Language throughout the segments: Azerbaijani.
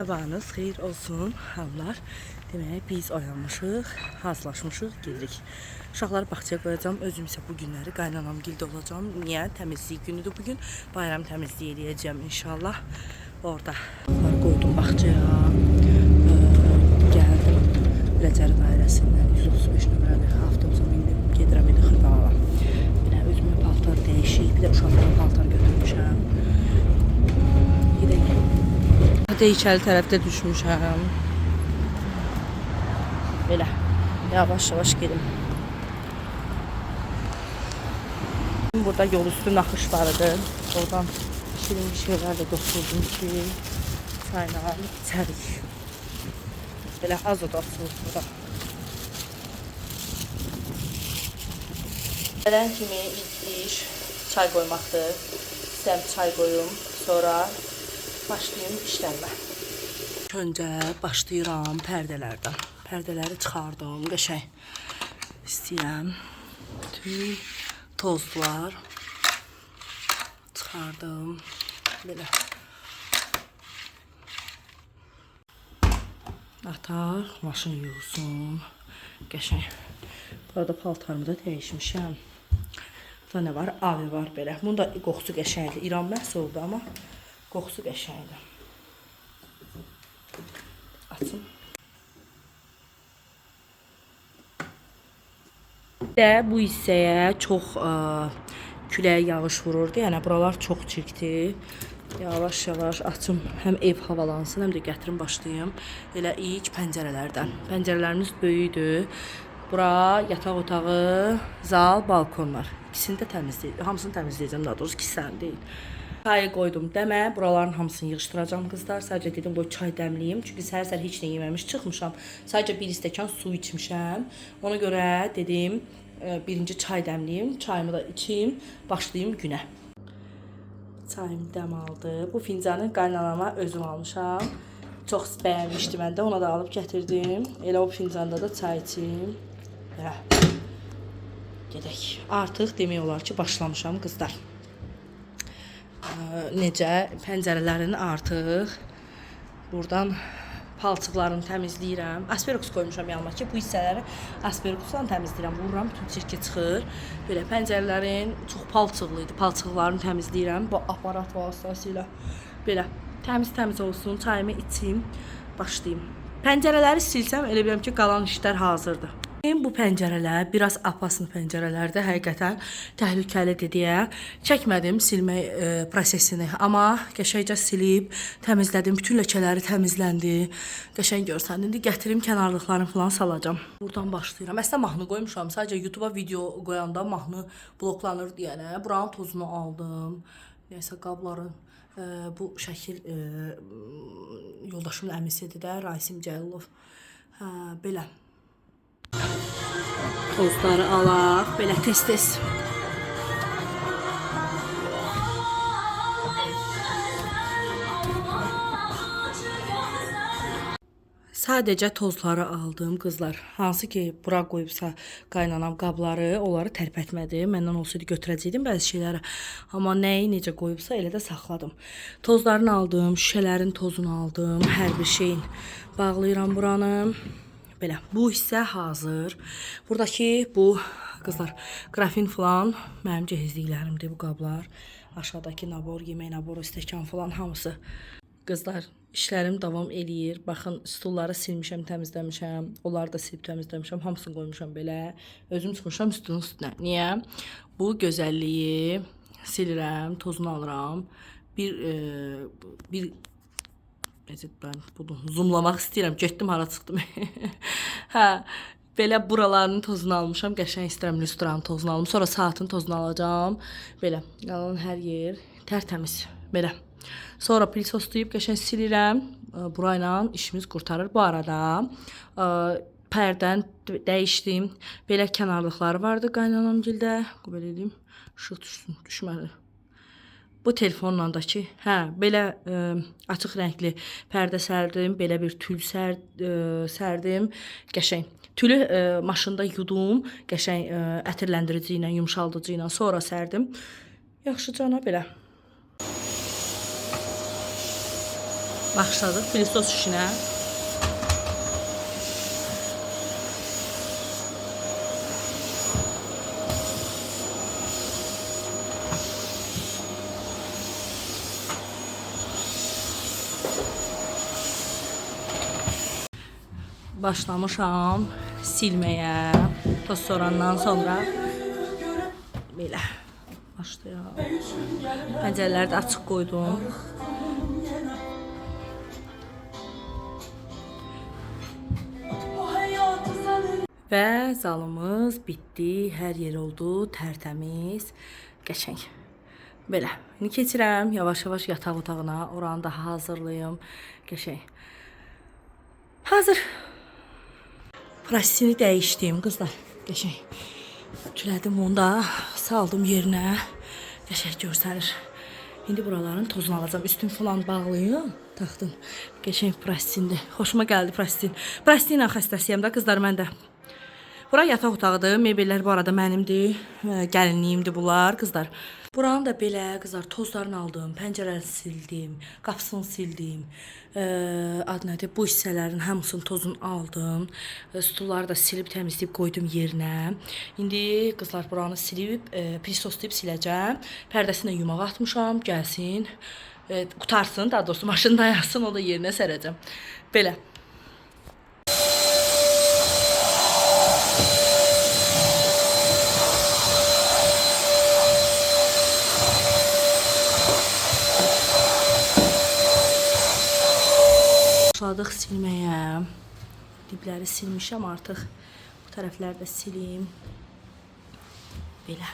Sabahınız xeyir olsun, hamılar. Demək, biz oyanmışıq, hazırlaşmışıq, gedirik. Uşaqları bağçaya qoyacağım, özüm isə bu günləri qaynanam gildə olacağım. Niyə? Təmizlik günüdür bugün. Bayram təmizliyi eləyəcəm inşallah. Orada qoydum bağçaya. Gəldim. Biləcəri dairəsindən 135 nömrəli avtobusa mindim. Gedirəm indi Xırdalara. Yine özümə paltar dəyişik, bir də uşaqlara paltar götürmüşəm. Gedək. İçəri tərəfdə düşmüşəm. Belə yavaş-yavaş gedim. Burada yol üstü naxış vardı. Oradan şirin bir şeyler de götürdüm ki çayla içərik. Belə az odatsınız burada. Gələn kimi ilk iş çay qoymaqdır. İstəyəm çay qoyum, sonra başlayayım işlərimə. Öncə başlayıram pərdələrdən. Pərdələri çıxardım, qəşəng. İstəyirəm bütün tozlar çıxardım. Belə. Atar, maşın yığılsın. Qəşəng. Burada paltarımı da dəyişmişəm. Burada nə var? Avi var belə. Bunun da qoxusu qəşəngdir. İran məhsuldur, amma qoxusu qəşəngdir. Açım. Və bu hissəyə çox külək yağış vururdu. Yəni buralar çox çirkdir. Yavaş-yavaş açım. Həm ev havalansın, həm də gətirim başlayım. Elə ilk pəncərələrdən. Pəncərələrimiz böyükdür. Bura yataq otağı, zal, balkonlar. İkisini də təmizləyəcəm. Hamısını təmizləyəcəm, daha doğrusu ikisini deyil. Çayı qoydum dəmə. Buraların hamısını yığışdıracağım qızlar. Sadəcə dedim qoy çay dəmləyim. Çünki səhər heç nə yeməmiş çıxmışam. Sadəcə bir stəkan su içmişəm. Ona görə dedim birinci çay dəmləyim. Çayımı da içim. Başlayayım günə. Çayım dəm aldı. Bu fincanı qaynanama özüm almışam. Çox bəyənmişdi mən də. Ona da alıb gətirdim. Elə o fincanda da çay içim. Belə. Gedək. Artıq demək olar ki, başlamışam qızlar. Necə pəncərələrin artıq buradan palçıqlarını təmizləyirəm. Asperoks qoymuşam yanıma ki, bu hissələri asperoksla təmizləyirəm. Vururam, bütün çirki çıxır. Belə pəncərələrin çox palçıqlı idi. Palçıqlarını təmizləyirəm bu aparat vasitəsilə. Belə təmiz olsun, çayımı içim, başlayayım. Pəncərələri silsəm elə bilirəm ki, qalan işlər hazırdır. Bu pəncərələr biraz apaslı pəncərələrdə həqiqətən təhlükəlidir deyə çəkmədim silmək prosesini, amma qəşəngcə silib təmizlədim, bütün ləkələri təmizləndi. Qəşəng görsən. İndi gətirim kənarlıqlarını falan salacağam. Buradan başlayıram. Əslində mahnı qoymuşam. Sadəcə YouTube'a video qoyanda mahnı bloklanır deyənə buranın tozunu aldım. Nəysə qabların bu şəkil yoldaşımın əmisidir də, Rasim Cəlilov. Belə. Tozları alaq, belə tez-tez. Sadəcə tozları aldım qızlar. Hansı ki bura qoyubsa qaynanam qabları, onları tərpətmədi. Məndən olsaydı götürəcəydim bəzi şeyləri. Amma nəyi necə qoyubsa elə də saxladım. Tozlarını aldım, şüşələrin tozunu aldım, hər bir şeyin bağlayıram buranı. Belə, bu hissə hazır. Buradakı bu qızlar qrafin falan mənim cehizliklərimdir bu qablar. Aşağıdakı nabor, yemək naboru, stəkan falan hamısı. Qızlar, işlərim davam eləyir. Baxın, stulları silmişəm, təmizləmişəm. Onları da silib təmizləmişəm. Hamısını qoymuşam belə. Özüm çıxmışam üstünün üstünə. Niyə? Bu gözəlliyi silirəm, tozunu alıram. Ben bunu zoomlamaq istəyirəm. Getdim, hara çıxdım. Hə, belə buralarının tozunu almışam. Qəşəng istəyirəm lüstranın tozunu alım. Sonra saatın tozunu alacağım. Belə, qalan hər yer tərtəmiz. Belə. Sonra pilsoslayıb qəşəng silirəm. Burayla işimiz qurtarır. Bu arada pərdən dəyişdim. Belə kənarlıqları vardı qaynanamgildə. Belə edeyim. Işıq düşsün, düşməli. Bu telefonla da ki, belə açıq rəngli pərdə sərdim, belə bir tül sərdim, qəşəng. Tülü maşında yudum, qəşəng ətirləndirici ilə, yumşaldıcı ilə sonra sərdim. Yaxşıcana belə. Başladıq pilisos işinə. Başlamışam silməyə. Toz sorandan sonra belə başlayaq. Pəncərələri də açıq qoydum. Və zalımız bitdi. Hər yer oldu tərtəmiz, qəşəng. Belə. İndi keçirəm yavaş-yavaş yataq otağına. Oranı da hazırlayım. Qəşəng. Hazır. Prasini dəyişdim qızlar. Qəşəng. Tülədim onu da saldım yerinə. Qəşəng görsənir. İndi buraların tozunu alacağım. Üstünü falan bağlayım. Taxdım. Qəşəng prasindir. Xoşuma gəldi prasin. Prasinlə xəstəsiyəm də qızlar mən də. Bura yataq otağıdır. Mebellər bu arada mənimdir. Gəlinliyimdir bunlar qızlar. Buranı da belə qızlar tozlarını aldım. Pəncərəni sildim. Qapısını sildim. Adı nədir? Bu hissələrin hamısının tozunu aldım. Stulları da silib təmizləyib qoydum yerinə. İndi qızlar buranı silib pilisoslayıb siləcəm. Pərdəsini yumağa atmışam. Gəlsin. Qutarsın, daha doğrusu maşında yazsın, o da yerinə sərəcəm. Belə. Başladıq silməyə. Dibləri silmişəm artıq. Bu tərəfləri də silim. Belə.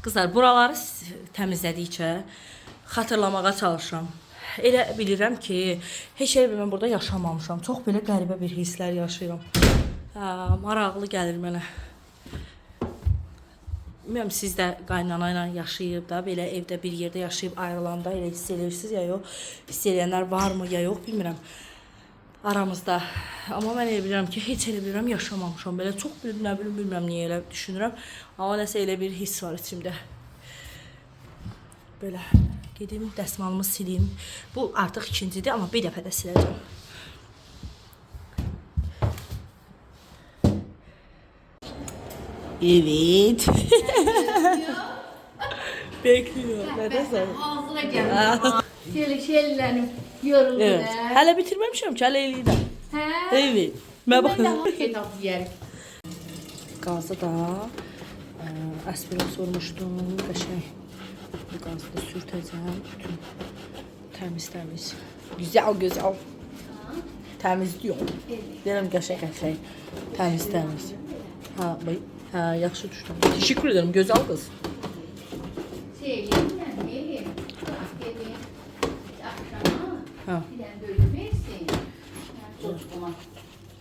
Qızlar, buraları təmizlədikcə xatırlamağa çalışıram. Elə bilirəm ki, heç elə mən burada yaşamamışam. Çox belə qəribə bir hisslər yaşayıram. Maraqlı gəlir mənə. Bilmirəm, siz də qaynana ilə yaşayıb da, belə evdə bir yerdə yaşayıb ayrılanda elə hiss edirsiniz ya yox, hiss edənlər varmı ya yox, bilmirəm aramızda. Amma mən elə bilirəm ki, heç elə bilirəm yaşamamışam. Belə çox bilmirəm niyə elə düşünürəm. Amma nəsə elə bir hiss var içimdə. Belə gedim dəsmalımı silim. Bu artıq ikincidir, amma bir dəfə də siləcəm. Evet. Bekliyor. Neredesin? Ağzına geldi. Şöyle şeylerim yoruldu. Evet. Hala bitirmemişim ki. Hala eliydim. Evet. Ben bakın. Gazı da aspirin sormuştum. Qəşəng. Bu gazı da sürtəcəm. Bütün təmiz. Güzel. Təmizliyorum. Deyirəm qəşəng. Təmiz. Ha, bak. Ha, yaxşı düşdüm. Teşekkür ederim, gözəl qız.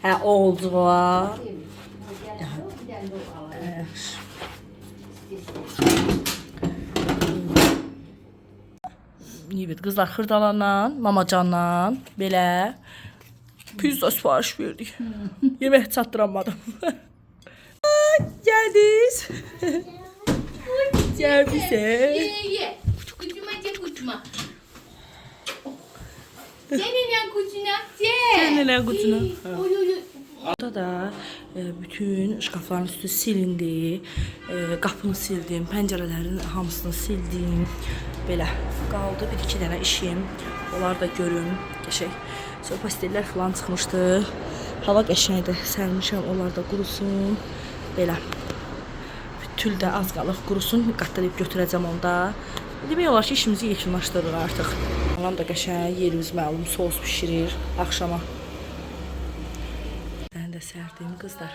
Ha, oldu va. Evet, qızlar xırdalanla, mamacanla belə pizza sipariş verdik. Yemək çatdıramadım. Geldiniz. Gel bize. Ye. Kucuma. Seninle kucuna. Burada da bütün şkafların üstü silindi. Qapını sildim, pəncərələrin hamısını sildim. Belə qaldı bir iki dənə işim. Onlar da görüm. Qəşəng. Sonra pastellər falan çıxmışdı. Hava qəşəngdir. Sərmişəm, onlar da qurusun. Belə. Tül də az qalıq qurusun. Qatlayıb götürəcəm onda. Demək olar ki, işimizi yekunlaşdırırıq artıq. Anam da qəşəng yerimiz məlum sos bişirir axşama. Mən də sərdim qızlar.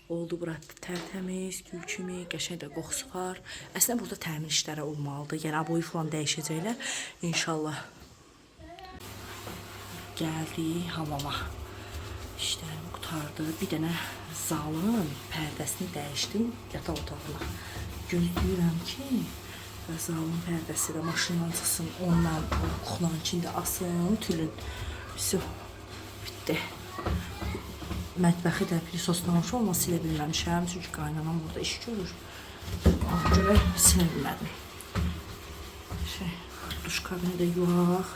Oldu bura tərtəmiz, gül kimi, qəşəng də qoxusu var. Əslində burada təmin işləri olmalıdır. Yəni aboyu falan dəyişəcəklər inşallah. Gəldi hamama. İşlərim qutardı. Bir dənə zalın pərdəsini dəyişdim yataq otağına. Gözləyirəm ki, zalın pərdəsi də maşından çıxsın, onunla kuxlanın içində asın, tülün. Все, bitdi. Mətbəxi də pilisoslamışam, amma silə bilməmişəm. Çünki qaynanam burada iş görür. Ona görə silə bilmədim. Duş kabini də yuyaq.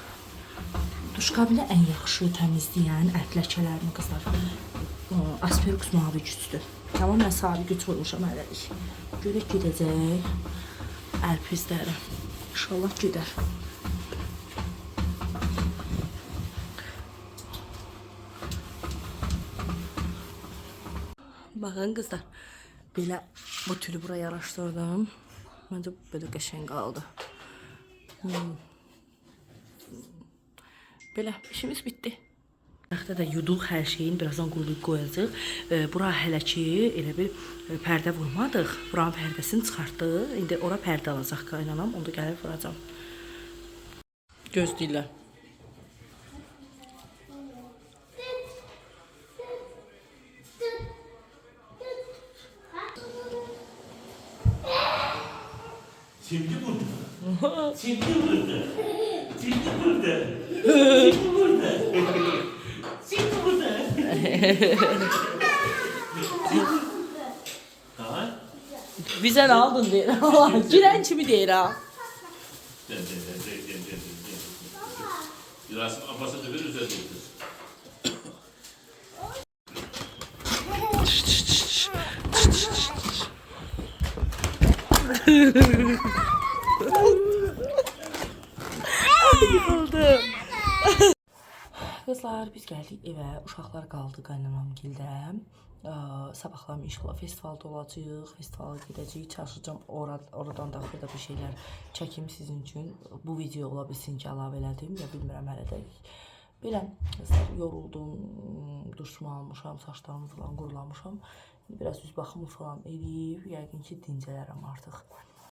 Duş kabini ən yaxşı təmizləyən ət ləkələrini qızlar. Asperux mavi gücdür. Tamam, mən sabit güc vurmuşam hələlik. Görək gedəcək əlpizləri. İnşallah gedər. Baxın qızlar, belə bu tülü buraya yaraşdırdım. Məncə belə qəşəng qaldı. Belə işimiz bitdi. Yaxda da yuduq hər şeyin, birazdan qurulub qoyacaq. Bura hələ ki elə bir pərdə vurmadıq. Buranın pərdəsini çıxartdıq. İndi ora pərdə alacaq qaynanam, onu da gəlib vuracam. Gözləyirlər. Şimdi burada. Şimdi burada. Şimdi burada. Şimdi burada. Şimdi burada. Ha? Bizə nə aldın deyir. Girən kimi deyir ha. Den. Rasim Abbas'a da ver üzerinde. Yıkıldım. Kızlar, biz gəldik evə. Uşaqlar qaldı qaynanam gildə. Sabahlar inşallah festivalda olacağıq. Festivala gedəcəyik. Çalışacağım oradan da xırda bir şeylər çəkim sizin üçün. Bu video ola bilsin ki, əlavə elədim. Ya bilmirəm hələ də. Belə kızlar, yoruldum. Duşumu almışam, saçlarımı falan qurulamışam. Biraz üz baxımı falan eləyib. Yəqin ki, dincələrəm artıq.